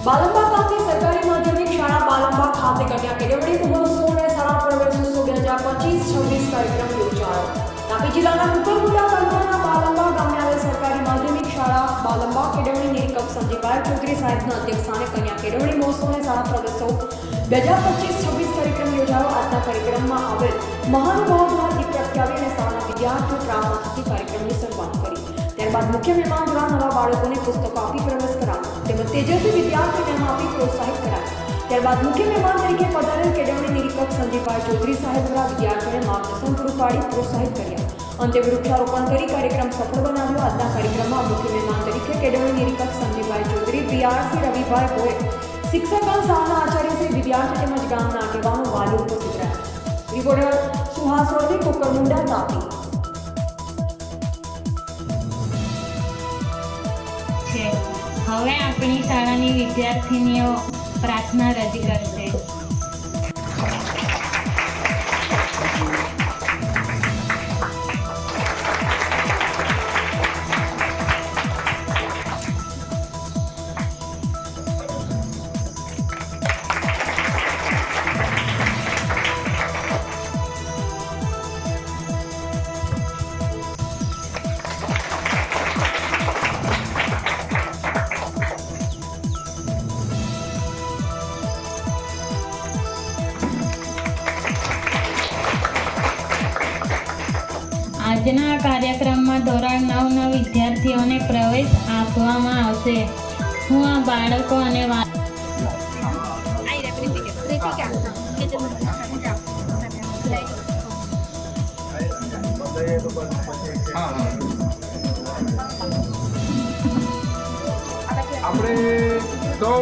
બાલંબા ગામની સરકારી માધ્યમિક શાળા બાલંબા ખાતે કન્યા કેળવણી મહોત્સવ અને શાળા પ્રવેશોત્સવ 2025-26 કાર્યક્રમ યોજાયો. તાપી જિલ્લાના કુકરમુંડા તાલુકાના બાલંબા ગામે આવેલ સરકારી માધ્યમિક શાળા બાલંબા કેળવણી નિરીક્ષક સંજયભાઈ ચૌધરી સાહેબના અધ્યક્ષસ્થાને કન્યા કેળવણી મહોત્સવ અને શાળા પ્રવેશોત્સવ 2025-26 કાર્યક્રમ યોજાયો. આજના કાર્યક્રમમાં આવેલ મહાનુભાવો દ્વારા દીપ પ્રગટાવી અને શાળાના વિદ્યાર્થીઓ પ્રાર્થના થકી કાર્યક્રમની શરૂઆત કરી. ત્યારબાદ મુખ્ય મહેમાન દ્વારા નવા બાળકોને પુસ્તકો આપી પ્રવેશ કરાવ્યો તેમજ તેજસ્વી વિદ્યાર્થીઓને આપી પ્રોત્સાહિત કરાયા. ત્યારબાદ મુખ્ય મહેમાન તરીકે પધારેલ કેળવણી નિરીક્ષક સંજયભાઈ ચૌધરી સાહેબ દ્વારા વિદ્યાર્થીઓને માર્ગદર્શન પૂરું પાડી પ્રોત્સાહિત કર્યા. અંતે વૃક્ષારોપણ કરી કાર્યક્રમ સફળ બનાવ્યો. આજના કાર્યક્રમમાં મુખ્ય મહેમાન તરીકે કેળવણી નિરીક્ષક સંજયભાઈ ચૌધરી, બીઆરસી રવિભાઈ ભોય, શિક્ષકગણ, શાળાના આચાર્ય શ્રી, વિદ્યાર્થી તેમજ ગામના આગેવાનો, વાલીઓ ઉપસ્થિત રહ્યા. રિપોર્ટર સુહાસ વળવી, કુકરમુંડા, તાપી. હવે આપણી શાળાની વિદ્યાર્થીનીઓ પ્રાર્થના રજૂ કરશે. આજના કાર્યક્રમમાં ધોરણ 9ના વિદ્યાર્થીઓને પ્રવેશ આપવામાં આવશે. હું આ બાળકો અને આપણે સૌ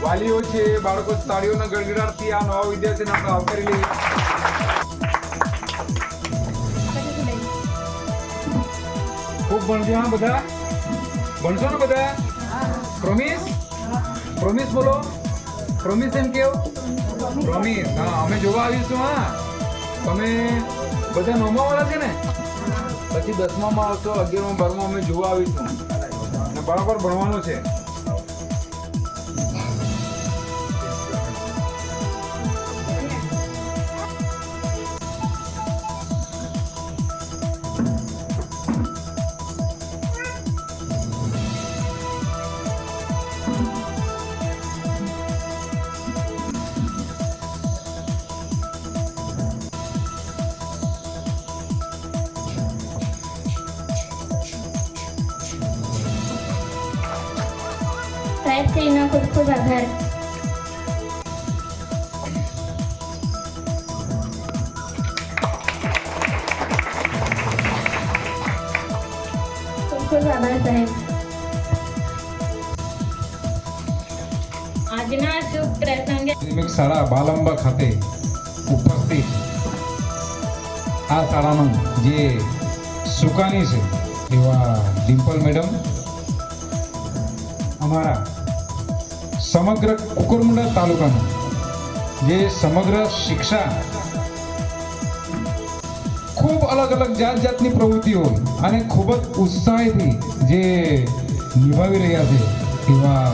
વાલીઓ છે, બાળકો તાળીઓના ગડગડાટથી આ નવા વિદ્યાર્થીને આપણે આવકારી લઈએ. ખૂબ ભણજો હા, બધા ભણશો ને બધા? પ્રોમિસ? પ્રોમિસ બોલો. પ્રોમિસ એમ કેવું? પ્રોમિસ. હા, અમે જોવા આવીશું. હા, તમે બધા 9મા વાળા છે ને? પછી 10મામાં આવશો, 11માં 12માં અમે જોવા આવીશું અને બરાબર ભણવાનું છે. સાહેબશ્રીનો ખૂબ ખૂબ આભાર. ખૂબ ખૂબ આભાર સાહેબ. આજના શુભ પ્રસંગે શાળા બાલંબા ખાતે ઉપસ્થિત આ શાળાનું જે સુકાની છે એવા ડિમ્પલ મેડમ, અમારા સમગ્ર કુકરમુંડા તાલુકાનું જે સમગ્ર શિક્ષા ખૂબ અલગ અલગ જાત જાતની પ્રવૃત્તિઓ અને ખૂબ જ ઉત્સાહથી જે નિભાવી રહ્યા છે એવા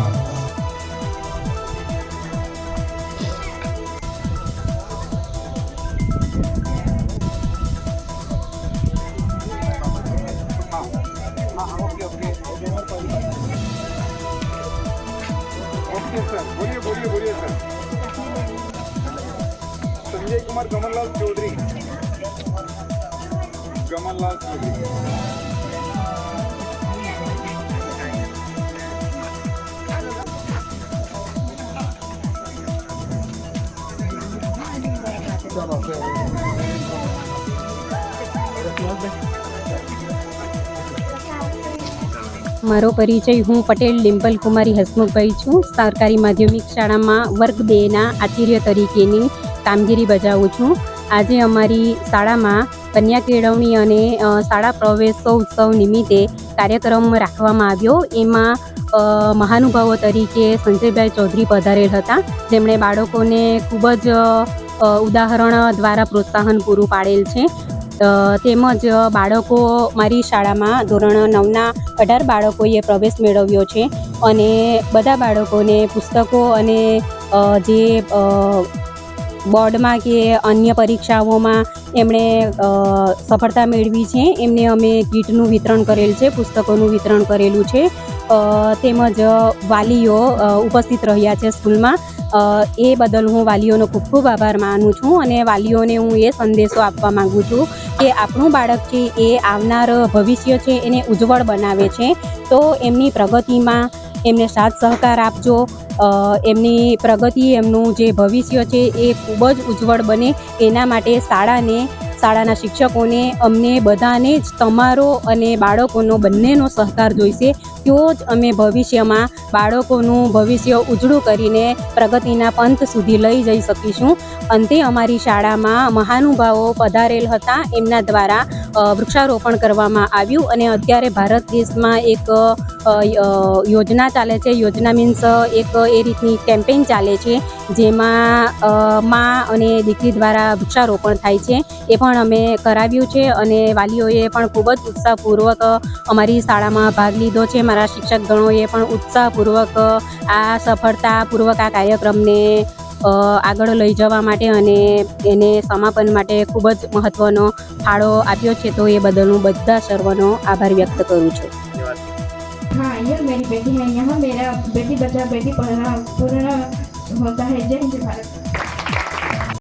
बोलिए सर. संजय कुमार गमनलाल चौधरी. મારો પરિચય, હું પટેલ ડિમ્પલ કુમારી હસમુખભાઈ છું. સરકારી માધ્યમિક શાળામાં વર્ગ 2ના આચાર્ય તરીકેની કામગીરી બજાવું છું. આજે અમારી શાળામાં કન્યા કેળવણી અને શાળા પ્રવેશોત્સવ નિમિત્તે કાર્યક્રમ રાખવામાં આવ્યો. એમાં મહાનુભાવો તરીકે સંજયભાઈ ચૌધરી પધારેલ હતા, જેમણે બાળકોને ખૂબ જ ઉદાહરણ દ્વારા પ્રોત્સાહન પૂરું પાડેલ છે. તેમજ બાળકો મારી શાળામાં ધોરણ 9ના 18 બાળકોએ પ્રવેશ મેળવ્યો છે અને બધા બાળકોને પુસ્તકો અને જે બોર્ડમાં કે અન્ય પરીક્ષાઓમાં એમણે સફળતા મેળવી છે એમને અમે કીટનું વિતરણ કરેલ છે, પુસ્તકોનું વિતરણ કરેલું છે. તેમજ વાલીઓ ઉપસ્થિત રહ્યા છે સ્કૂલમાં. એ બદલ હું વાલીઓનો ખૂબ ખૂબ આભાર માનું છું અને વાલીઓને હું એ સંદેશો આપવા માગું છું કે આપણું બાળક છે એ આવનાર ભવિષ્ય છે એને ઉજ્જવળ બનાવે છે, તો એમની પ્રગતિમાં એમને સાથ સહકાર આપજો. એમની પ્રગતિ, એમનું જે ભવિષ્ય છે એ ખૂબ જ ઉજ્જવળ બને એના માટે શાળાના શિક્ષકોને, અમને બધાને જ તમારો અને બાળકોનો બંનેનો સહકાર જોઈશે. તો જ અમે ભવિષ્યમાં બાળકોનું ભવિષ્ય ઉજળું કરીને પ્રગતિના પંથ સુધી લઈ જઈ શકીશું. અંતે અમારી શાળામાં મહાનુભાવો પધારેલ હતા, એમના દ્વારા વૃક્ષારોપણ કરવામાં આવ્યું અને અત્યારે ભારત દેશમાં એક યોજના ચાલે છે. યોજના મીન્સ એક એ રીતની કેમ્પેઇન ચાલે છે જેમાં મા અને દીકરી દ્વારા વૃક્ષારોપણ થાય છે. એ પણ અમે કરાવ્યું છે અને વાલીઓએ પણ ખૂબ જ ઉત્સાહપૂર્વક અમારી શાળામાં ભાગ લીધો છે. મારા શિક્ષકગણોએ પણ ઉત્સાહપૂર્વક આ સફળતાપૂર્વક આ કાર્યક્રમને આગળ લઈ જવા માટે અને એને સમાપન માટે ખૂબ જ મહત્ત્વનો ફાળો આપ્યો છે. તો એ બદલ હું બધા સર્વનો આભાર વ્યક્ત કરું છું. हाँ, यह मेरी बेटी है. यहाँ मेरा बेटी बचाओ बेटी पढ़ाओ पूर्ण होता है. जय हिंद भारत.